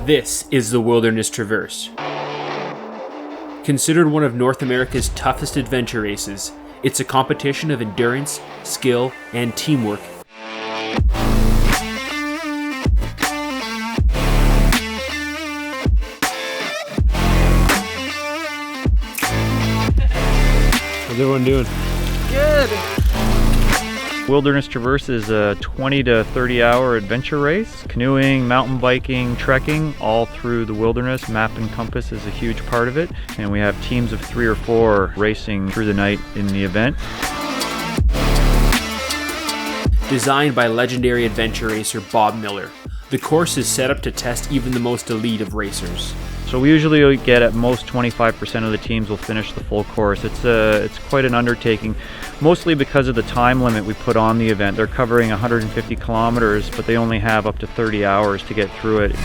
This is the Wilderness Traverse. Considered one of North America's toughest adventure races, it's a competition of endurance, skill, and teamwork. How's everyone doing? Good. Wilderness Traverse is a 20 to 30 hour adventure race. Canoeing, mountain biking, trekking, all through the wilderness. Map and compass is a huge part of it. And we have teams of 3 or 4 racing through the night in the event. Designed by legendary adventure racer Bob Miller, the course is set up to test even the most elite of racers. So we usually get at most 25% of the teams will finish the full course. It's quite an undertaking, mostly because of the time limit we put on the event. They're covering 150 kilometers, but they only have up to 30 hours to get through it.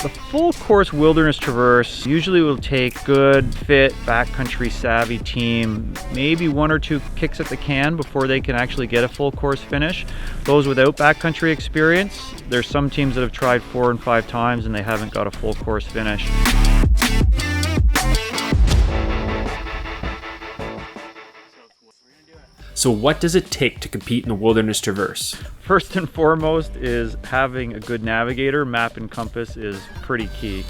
The full course Wilderness Traverse usually will take good, fit, backcountry savvy team, maybe 1 or 2 kicks at the can before they can actually get a full course finish. Those without backcountry experience, there's some teams that have tried 4 and 5 times and they haven't got a full course finish. So what does it take to compete in the Wilderness Traverse? First and foremost is having a good navigator. Map and compass is pretty key.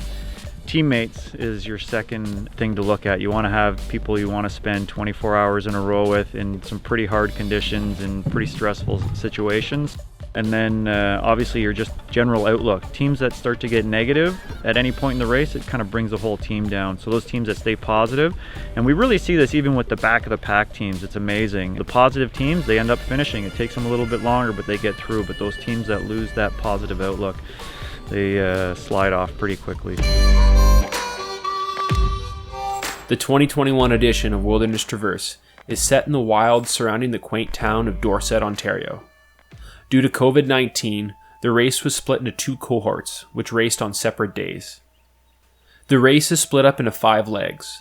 Teammates is your second thing to look at. You want to have people you want to spend 24 hours in a row with in some pretty hard conditions and pretty stressful situations. And then obviously your just general outlook. Teams that start to get negative at any point in the race, it kind of brings the whole team down. So those teams that stay positive, and we really see this even with the back of the pack teams, it's amazing. The positive teams, they end up finishing. It takes them a little bit longer, but they get through. But those teams that lose that positive outlook, they slide off pretty quickly. The 2021 edition of Wilderness Traverse is set in the wilds surrounding the quaint town of Dorset, Ontario. Due to COVID-19, the race was split into 2 cohorts, which raced on separate days. The race is split up into 5 legs.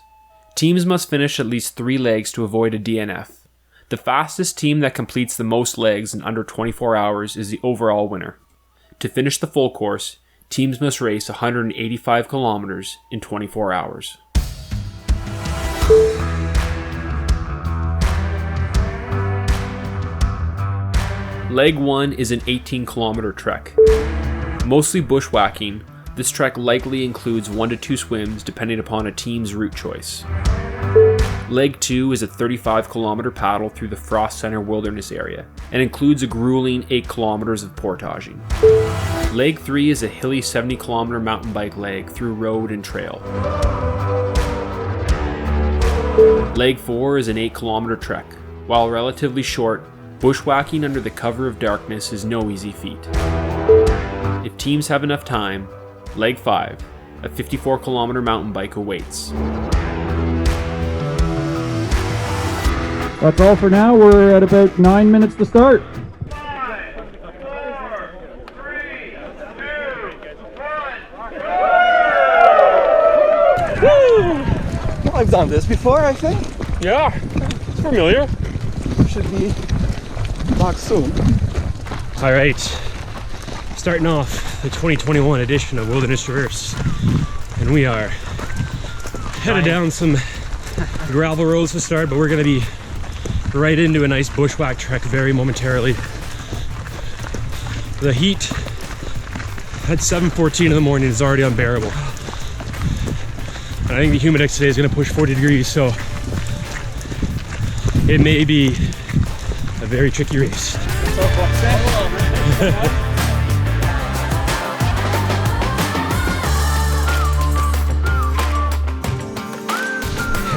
Teams must finish at least 3 legs to avoid a DNF. The fastest team that completes the most legs in under 24 hours is the overall winner. To finish the full course, teams must race 185 kilometers in 24 hours. Leg 1 is an 18-kilometer trek. Mostly bushwhacking, this trek likely includes 1 to 2 swims depending upon a team's route choice. Leg 2 is a 35-kilometer paddle through the Frost Center Wilderness area and includes a grueling 8 kilometers of portaging. Leg 3 is a hilly 70-kilometer mountain bike leg through road and trail. Leg 4 is an 8-kilometer trek. While relatively short, bushwhacking under the cover of darkness is no easy feat. If teams have enough time, Leg 5, a 54-kilometer mountain bike awaits. That's all for now. We're at about 9 minutes to start. 5, 4, 3, 2, 1. Woo! I've done this before, I think. Yeah, it's familiar. Should be back soon. All right, starting off the 2021 edition of Wilderness Traverse, and we are headed down some gravel roads to start, but we're going to be right into a nice bushwhack trek very momentarily. The heat at 7:14 in the morning is already unbearable, and I think the humidex today is going to push 40 degrees, so it may be a very tricky race.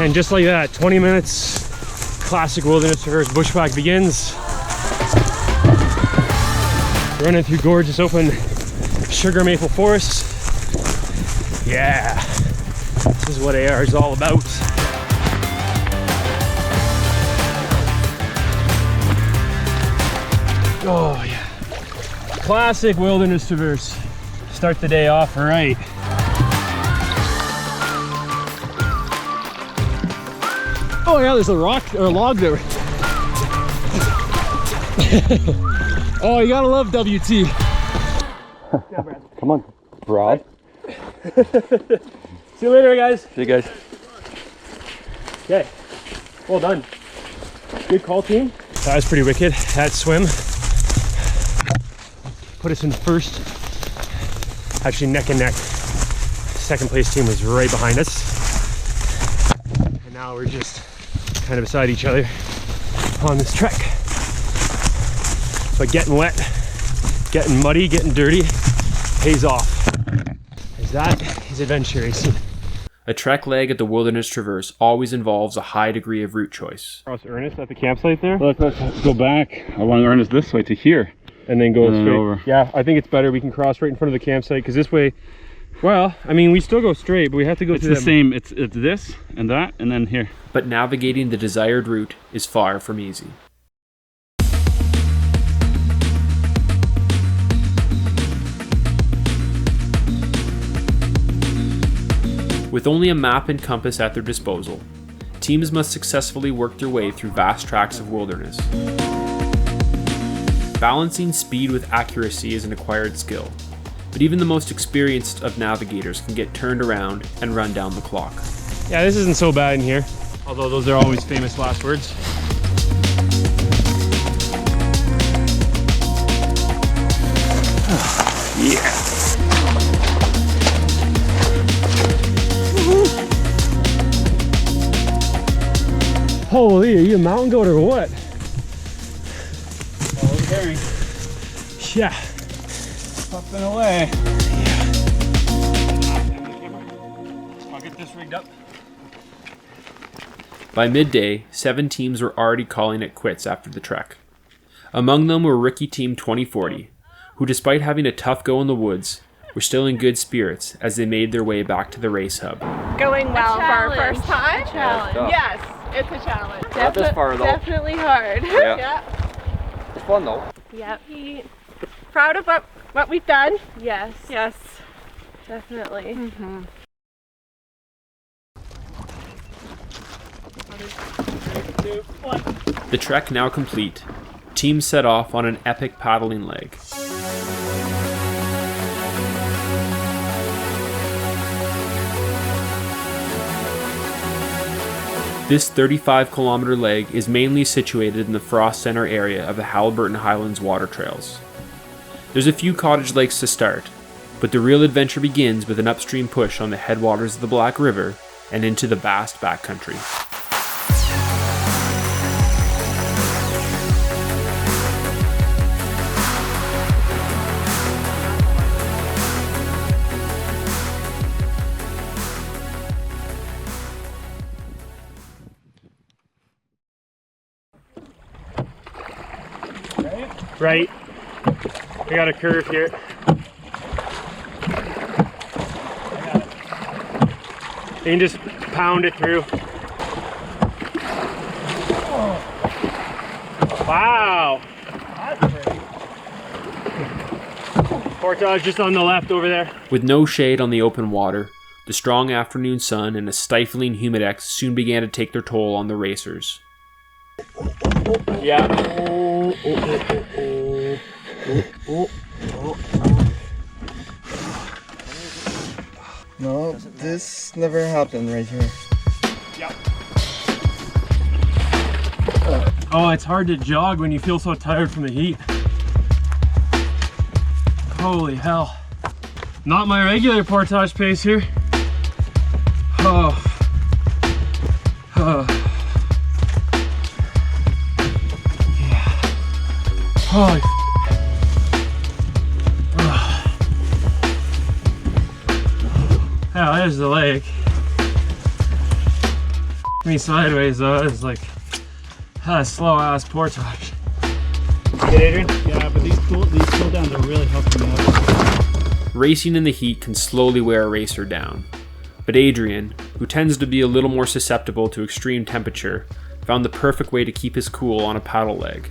And just like that, 20 minutes, classic Wilderness Traverse bushwhack begins. Running through gorgeous open sugar maple forests. Yeah, this is what AR is all about. Oh yeah, classic Wilderness Traverse. Start the day off right. Oh yeah, there's a rock or a log there. Oh, you gotta love WT. Come on, Brad. See you later, guys. See you guys. Okay, well done. Good call, team. That was pretty wicked. That swim put us in first, actually neck and neck. Second place team was right behind us. And now we're just kind of beside each other on this trek. But getting wet, getting muddy, getting dirty pays off. As that is adventure racing. A trek leg at the Wilderness Traverse always involves a high degree of route choice. Cross Ernest at the campsite there. Look, let's go back. I want to Ernest this way to here. And then go And then straight. over. Yeah, I think it's better. We can cross right in front of the campsite because this way, well, I mean, we still go straight, but we have to go It's through the same. It's this and that, and then here. But navigating the desired route is far from easy. With only a map and compass at their disposal, teams must successfully work their way through vast tracts of wilderness. Balancing speed with accuracy is an acquired skill, but even the most experienced of navigators can get turned around and run down the clock. Yeah, this isn't so bad in here. Although those are always famous last words. Yeah. Holy, are you a mountain goat or what? Carrying. Yeah. Puffing away. I'll get this rigged up. By midday, 7 teams were already calling it quits after the trek. Among them were Rookie Team 2040, who despite having a tough go in the woods, were still in good spirits as they made their way back to the race hub. Going well for our challenge. first time? Challenge. Yes, it's a challenge. Not this far, though. Definitely hard. Yeah. It's fun though. Yep. Proud of what we've done? Yes. Yes, definitely. The trek now complete, teams set off on an epic paddling leg. This 35-kilometer leg is mainly situated in the Frost Center area of the Halliburton Highlands water trails. There's a few cottage lakes to start, but the real adventure begins with an upstream push on the headwaters of the Black River and into the vast backcountry. Right. We got a curve here. You can just pound it through. Wow. Portage just on the left over there. With no shade on the open water, the strong afternoon sun and a stifling humidex soon began to take their toll on the racers. Yeah. No, this never happened right here. Yep. Oh, it's hard to jog when you feel so tired from the heat. Holy hell. Not my regular portage pace here. Oh. Oh. Yeah. Holy yeah, there's the lake. Me sideways though, it's like a slow ass portage. Good, Adrian? Yeah, but these cool downs are really helping me out. Racing in the heat can slowly wear a racer down, but Adrian, who tends to be a little more susceptible to extreme temperature, found the perfect way to keep his cool on a paddle leg.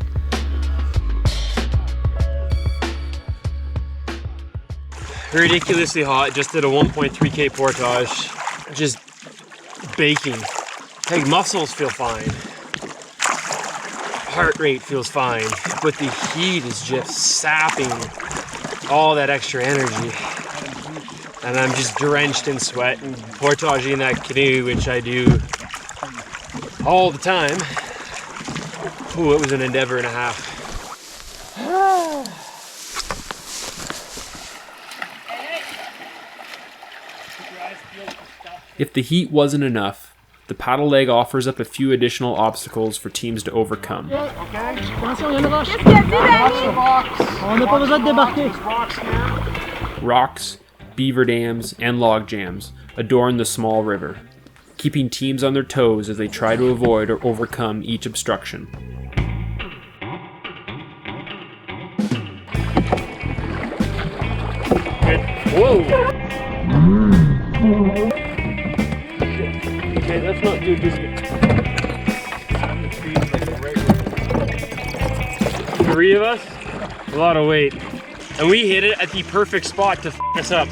Ridiculously hot, just did a 1.3k portage. Just baking. Like muscles feel fine. heart rate feels fine, but the heat is just sapping all that extra energy. And I'm just drenched in sweat and portaging in that canoe, which I do all the time. Ooh, it was an endeavor and a half. If the heat wasn't enough, the paddle leg offers up a few additional obstacles for teams to overcome. Rocks, beaver dams, and log jams adorn the small river, keeping teams on their toes as they try to avoid or overcome each obstruction. Whoa! Okay, let's not do this. 3 of us? A lot of weight. And we hit it at the perfect spot to f us up.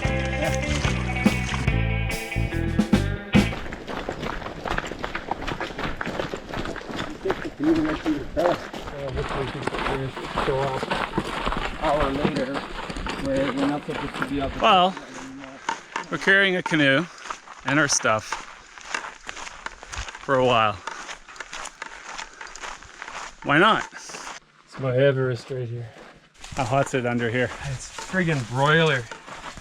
Hour later, where we're not supposed to be up. Well, we're carrying a canoe and our stuff for a while. Why not? It's my Everest right here. How hot's it under here? It's friggin' broiler.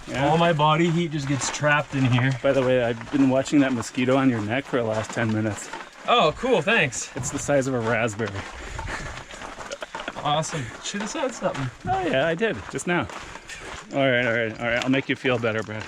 Yeah. All my body heat just gets trapped in here. By the way, I've been watching that mosquito on your neck for the last 10 minutes. Oh, cool, thanks. It's the size of a raspberry. Awesome. Should have said something. Oh yeah, I did, just now. All right. I'll make you feel better, Brad.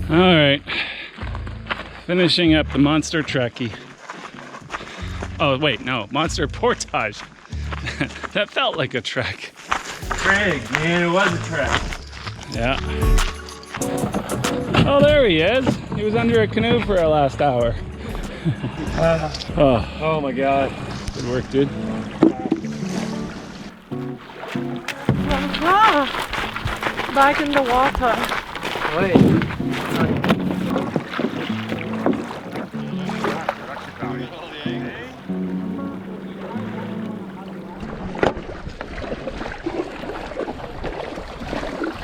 All right, finishing up the monster trekkie. Oh wait, no, monster portage. That felt like a trek. Craig, man, it was a trek. Yeah. Oh, there he is. He was under a canoe for our last hour. Oh my God. Good work, dude. Back in the water. Wait.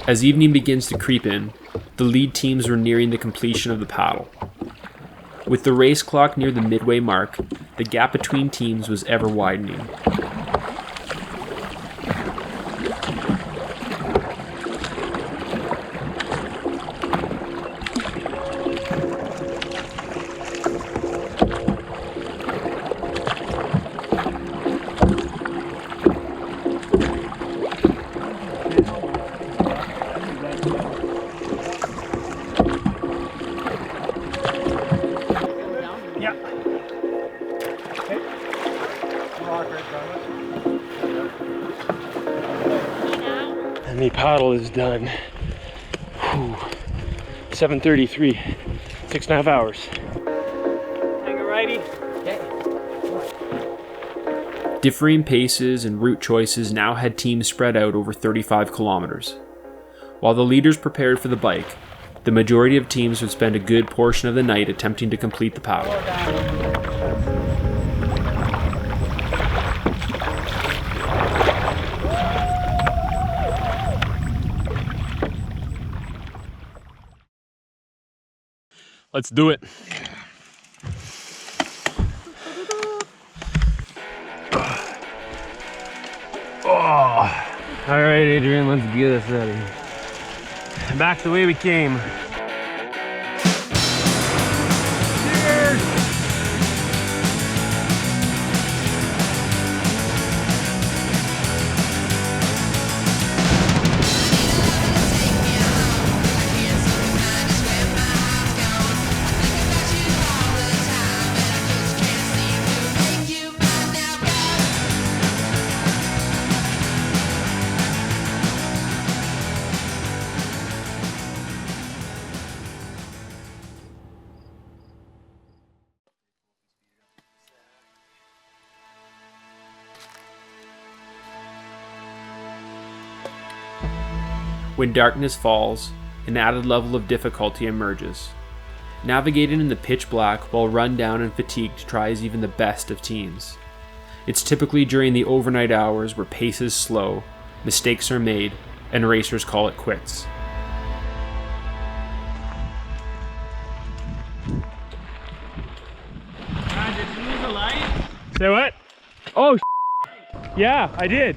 As evening begins to creep in, the lead teams were nearing the completion of the paddle. With the race clock near the midway mark, the gap between teams was ever widening. And the paddle is done. Whew. 7:33, 6.5 hours. Hang a righty. Differing paces and route choices now had teams spread out over 35 kilometers. While the leaders prepared for the bike, the majority of teams would spend a good portion of the night attempting to complete the paddle. Let's do it. Oh. All right, Adrian, let's get us out of here. Back the way we came. When darkness falls, an added level of difficulty emerges. Navigating in the pitch black while run down and fatigued tries even the best of teams. It's typically during the overnight hours where pace is slow, mistakes are made, and racers call it quits. Did you lose a light? Say what? Oh, yeah, I did.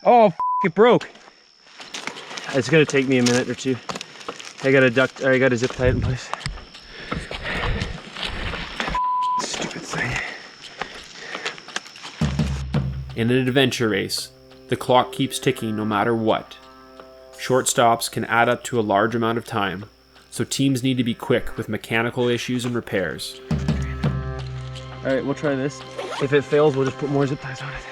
Oh, it broke. It's gonna take me a minute or two. I gotta zip tie it in place. Stupid thing. In an adventure race, the clock keeps ticking no matter what. Short stops can add up to a large amount of time, so teams need to be quick with mechanical issues and repairs. All right, we'll try this. If it fails, we'll just put more zip ties on it.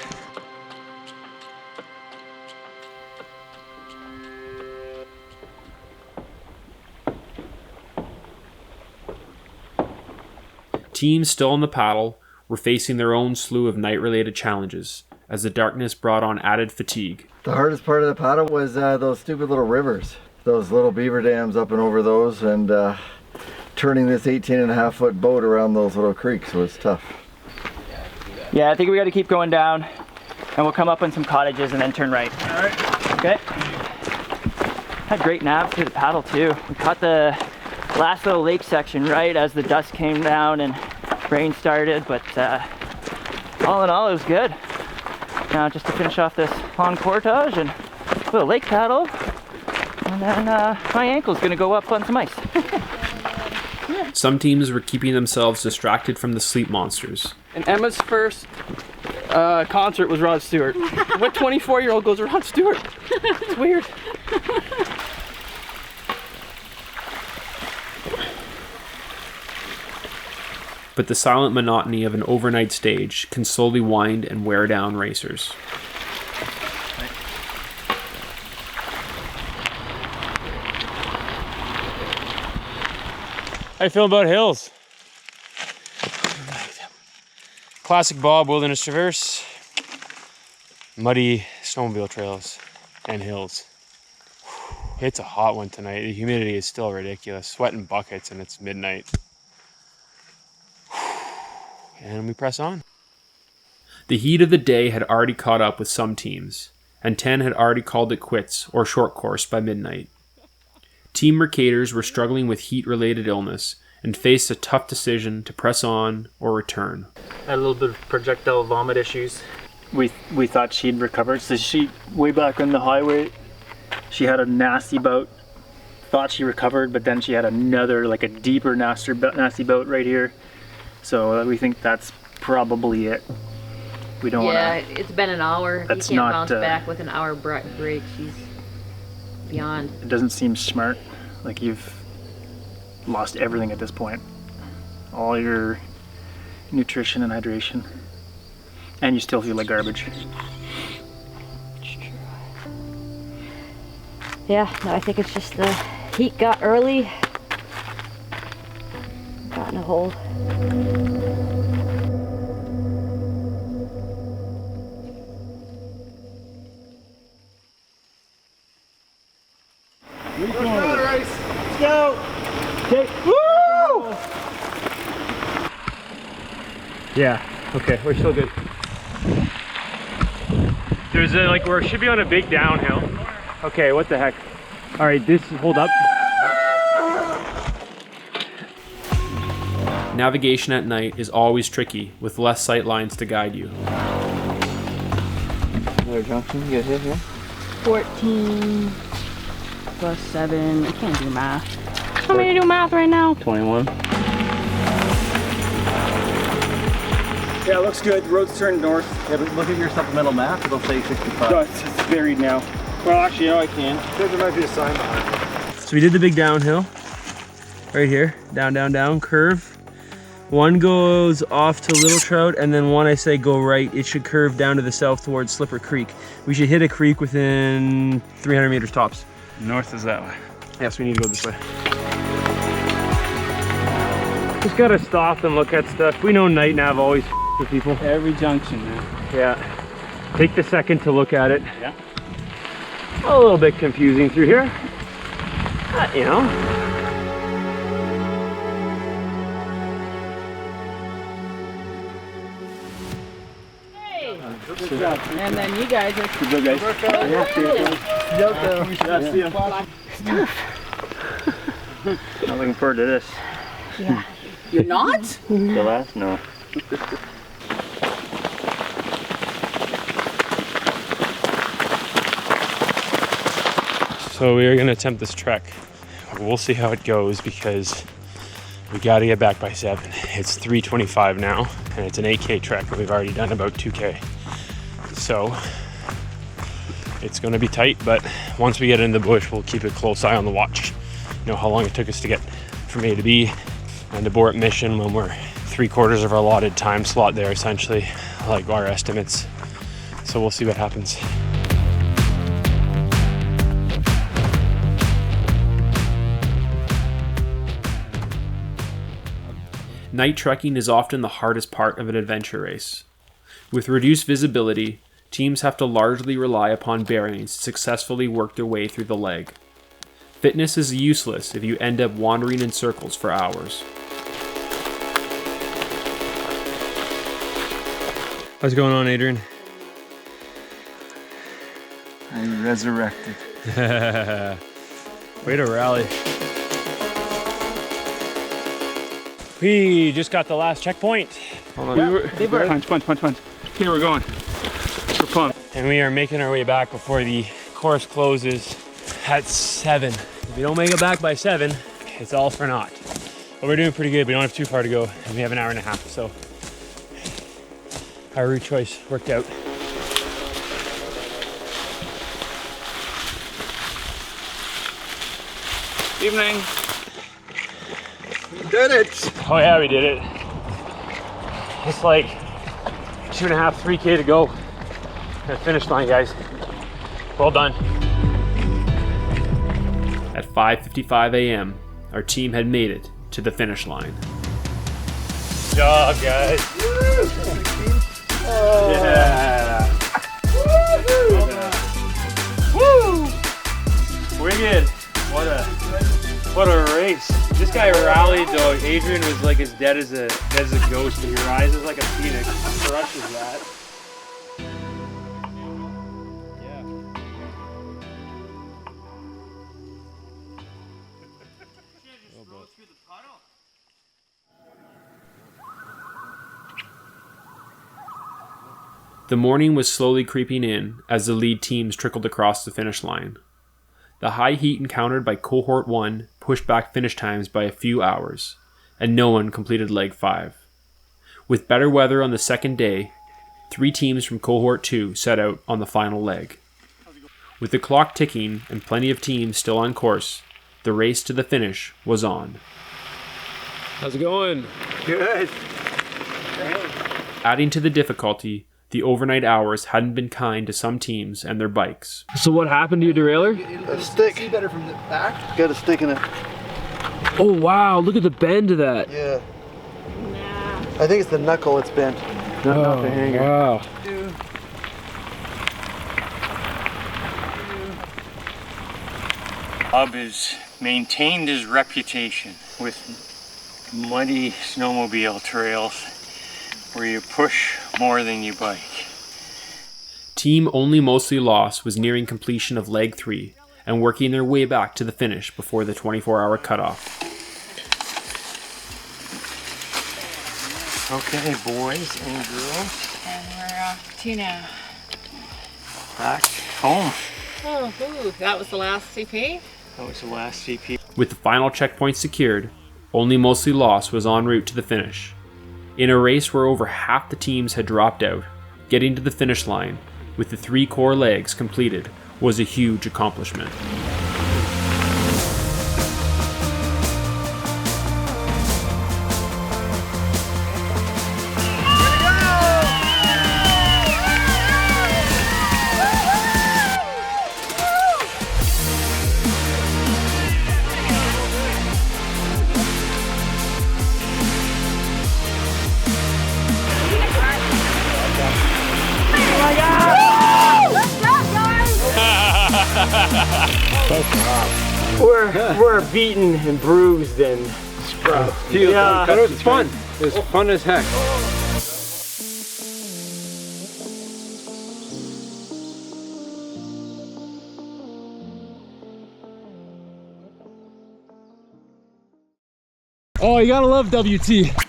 Teams still on the paddle were facing their own slew of night-related challenges, as the darkness brought on added fatigue. The hardest part of the paddle was those stupid little rivers. Those little beaver dams up and over those, and turning this 18.5-foot boat around those little creeks was tough. Yeah, I think we got to keep going down, and we'll come up on some cottages and then turn right. All right. Okay. Had great nav through the paddle too. We caught the last little lake section right as the dust came down and rain started, but all in all, it was good. Now just to finish off this long portage and a little lake paddle, and then my ankle's gonna go up on some ice. Some teams were keeping themselves distracted from the sleep monsters. And Emma's first concert was Rod Stewart. What 24-year-old goes to Rod Stewart? It's weird. But the silent monotony of an overnight stage can slowly wind and wear down racers. How you feeling about hills? Classic Bob Wilderness Traverse. Muddy snowmobile trails and hills. It's a hot one tonight. The humidity is still ridiculous. Sweating buckets and it's midnight. And we press on. The heat of the day had already caught up with some teams, and 10 had already called it quits or short course by midnight. Team Mercators were struggling with heat-related illness and faced a tough decision to press on or return. Had a little bit of projectile vomit issues. We thought she'd recovered, so she, way back on the highway, she had a nasty bout. Thought she recovered, but then she had another, like a deeper nasty bout right here. So we think that's probably it. We don't want to. Yeah, it's been an hour. That's you can't not, bounce back with an hour break. She's beyond. It doesn't seem smart. Like you've lost everything at this point. All your nutrition and hydration. And you still feel like garbage. Yeah, no, I think it's just the heat got early. Got in a hole. Let's go! Okay. Woo! Yeah, okay, we're still good. There's a, like, we should be on a big downhill. Okay, what the heck? All right, hold up. Navigation at night is always tricky, with less sight lines to guide you. Another junction, you get hit here? 14 plus 7. I can't do math. I'm gonna do math right now. 21. Yeah, it looks good. The road's turned north. Yeah, but look at your supplemental map, it'll say 65. No, it's buried now. Well, actually, no, I can't. There might be a sign behind it. So we did the big downhill. Right here. Down, down, down, curve. One goes off to Little Trout, and then one I say go right. It should curve down to the south towards Slipper Creek. We should hit a creek within 300 meters tops. North is that way. Yes, we need to go this way. Just gotta stop and look at stuff. We know night nav always with people. Every junction, man. Yeah. Take the second to look at it. Yeah. A little bit confusing through here. You know. And then you guys are Good guys. I'm looking forward to this. Yeah. You're not? The last? No. So we are going to attempt this trek. We'll see how it goes because we got to get back by 7. It's 3:25 now, and it's an 8K trek, and we've already done about 2K. So it's going to be tight, but once we get in the bush, we'll keep a close eye on the watch. You know how long it took us to get from A to B and abort mission when we're 3/4 of our allotted time slot there, essentially, like our estimates. So we'll see what happens. Night trekking is often the hardest part of an adventure race. With reduced visibility, teams have to largely rely upon bearings to successfully work their way through the leg. Fitness is useless if you end up wandering in circles for hours. What's going on, Adrian? I'm resurrected. Way to rally. We just got the last checkpoint. Punch. Here we're going. We're pumped. And we are making our way back before the course closes at 7. If we don't make it back by 7, it's all for naught. But we're doing pretty good. We don't have too far to go, and we have an hour and a half, so our route choice worked out. Evening. We did it! Oh yeah, we did it. It's like 2.5, 3K to go at the finish line, guys. Well done. At 5:55 a.m., our team had made it to the finish line. Good job, guys. Oh. Yeah. Woo! Wicked. What a race. This guy rallied though. Adrian was like as dead as a ghost, but he rises like a phoenix. Crushes that. The morning was slowly creeping in as the lead teams trickled across the finish line. The high heat encountered by Cohort 1 pushed back finish times by a few hours, and no one completed Leg 5. With better weather on the second day, 3 teams from Cohort 2 set out on the final leg. With the clock ticking and plenty of teams still on course, the race to the finish was on. How's it going? Good. Adding to the difficulty, the overnight hours hadn't been kind to some teams and their bikes. So what happened to your derailleur? A stick. See better from the back? Got a stick in it. Oh wow, look at the bend of that. Yeah. I think it's the knuckle it's bent. Not the hanger. Wow. Bob has maintained his reputation with muddy snowmobile trails where you push more than you bike. Team Only Mostly Lost was nearing completion of Leg 3 and working their way back to the finish before the 24-hour cutoff. Okay, boys and girls, And we're off to now. back home. Oh, ooh, that was the last CP? That was the last CP. With the final checkpoint secured, Only Mostly Lost was en route to the finish. In a race where over half the teams had dropped out, getting to the finish line with the 3 core legs completed was a huge accomplishment. Oh my God! We're beaten and bruised and scrubbed. Yeah, but it was fun. It was fun as heck. Oh, you gotta love WT.